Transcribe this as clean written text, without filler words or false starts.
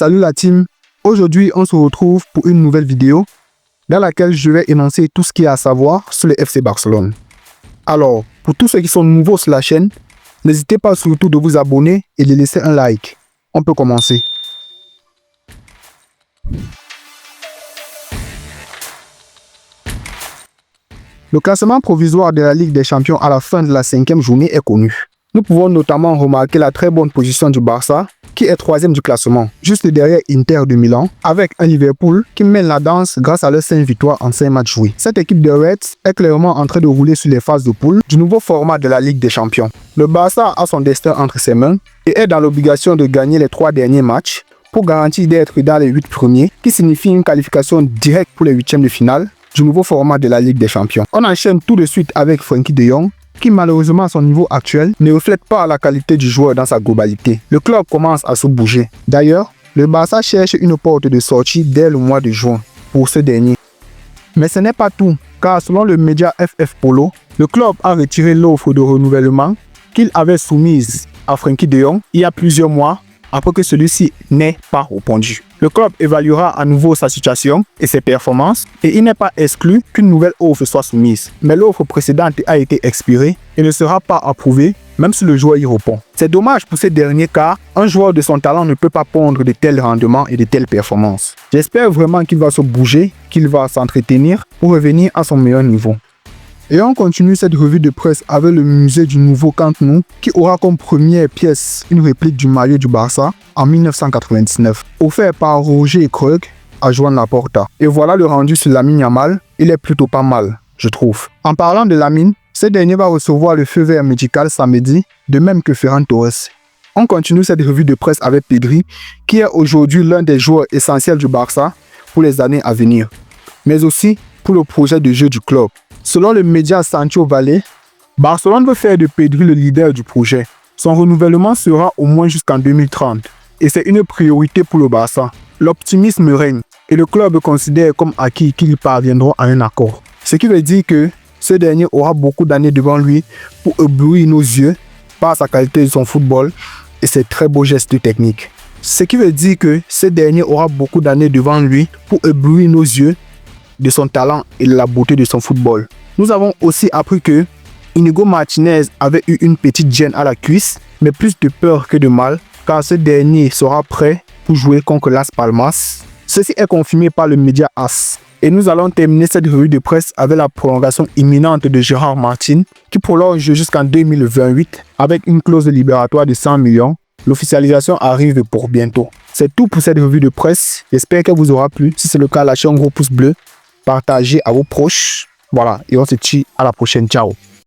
Salut la team, aujourd'hui on se retrouve pour une nouvelle vidéo dans laquelle je vais énoncer tout ce qu'il y a à savoir sur le FC Barcelone. Alors, pour tous ceux qui sont nouveaux sur la chaîne, n'hésitez pas surtout de vous abonner et de laisser un like. On peut commencer. Le classement provisoire de la Ligue des Champions à la fin de la 5e journée est connu. Nous pouvons notamment remarquer la très bonne position du Barça, qui est 3e du classement, juste derrière Inter de Milan, avec un Liverpool qui mène la danse grâce à leurs 5 victoires en 5 matchs joués. Cette équipe de Reds est clairement en train de rouler sur les phases de poule du nouveau format de la Ligue des Champions. Le Barça a son destin entre ses mains et est dans l'obligation de gagner les 3 derniers matchs pour garantir d'être dans les 8 premiers, qui signifie une qualification directe pour les 8e de finale du nouveau format de la Ligue des Champions. On enchaîne tout de suite avec Frenkie de Jong, qui malheureusement à son niveau actuel ne reflète pas la qualité du joueur dans sa globalité. Le club commence à se bouger. D'ailleurs, le Barça cherche une porte de sortie dès le mois de juin pour ce dernier. Mais ce n'est pas tout, car selon le média FF Polo, le club a retiré l'offre de renouvellement qu'il avait soumise à Frenkie de Jong il y a plusieurs mois après que celui-ci n'ait pas répondu. Le club évaluera à nouveau sa situation et ses performances et il n'est pas exclu qu'une nouvelle offre soit soumise. Mais l'offre précédente a été expirée et ne sera pas approuvée même si le joueur y répond. C'est dommage pour ces derniers car un joueur de son talent ne peut pas pondre de tels rendements et de telles performances. J'espère vraiment qu'il va se bouger, qu'il va s'entretenir pour revenir à son meilleur niveau. Et on continue cette revue de presse avec le musée du nouveau Camp Nou qui aura comme première pièce une réplique du maillot du Barça en 1999, offert par Roger Krug à Joan Laporta. Et voilà le rendu sur Lamine Yamal, il est plutôt pas mal, je trouve. En parlant de Lamine, ce dernier va recevoir le feu vert médical samedi, de même que Ferran Torres. On continue cette revue de presse avec Pedri, qui est aujourd'hui l'un des joueurs essentiels du Barça pour les années à venir, mais aussi pour le projet de jeu du club. Selon le média Sancho Valle, Barcelone veut faire de Pedri le leader du projet. Son renouvellement sera au moins jusqu'en 2030 et c'est une priorité pour le Barça. L'optimisme règne et le club considère comme acquis qu'ils parviendront à un accord. Ce qui veut dire que ce dernier aura beaucoup d'années devant lui pour éblouir nos yeux par sa qualité de son football et ses très beaux gestes techniques. Ce qui veut dire que ce dernier aura beaucoup d'années devant lui pour éblouir nos yeux de son talent et de la beauté de son football. Nous avons aussi appris que Inigo Martinez avait eu une petite gêne à la cuisse, mais plus de peur que de mal, car ce dernier sera prêt pour jouer contre Las Palmas. Ceci est confirmé par le média AS. Et nous allons terminer cette revue de presse avec la prolongation imminente de Gérard Martin, qui prolonge jusqu'en 2028 avec une clause libératoire de 100 millions. L'officialisation arrive pour bientôt. C'est tout pour cette revue de presse. J'espère qu'elle vous aura plu. Si c'est le cas, lâchez un gros pouce bleu. Partagez à vos proches. Voilà, et on se dit à la prochaine. Ciao.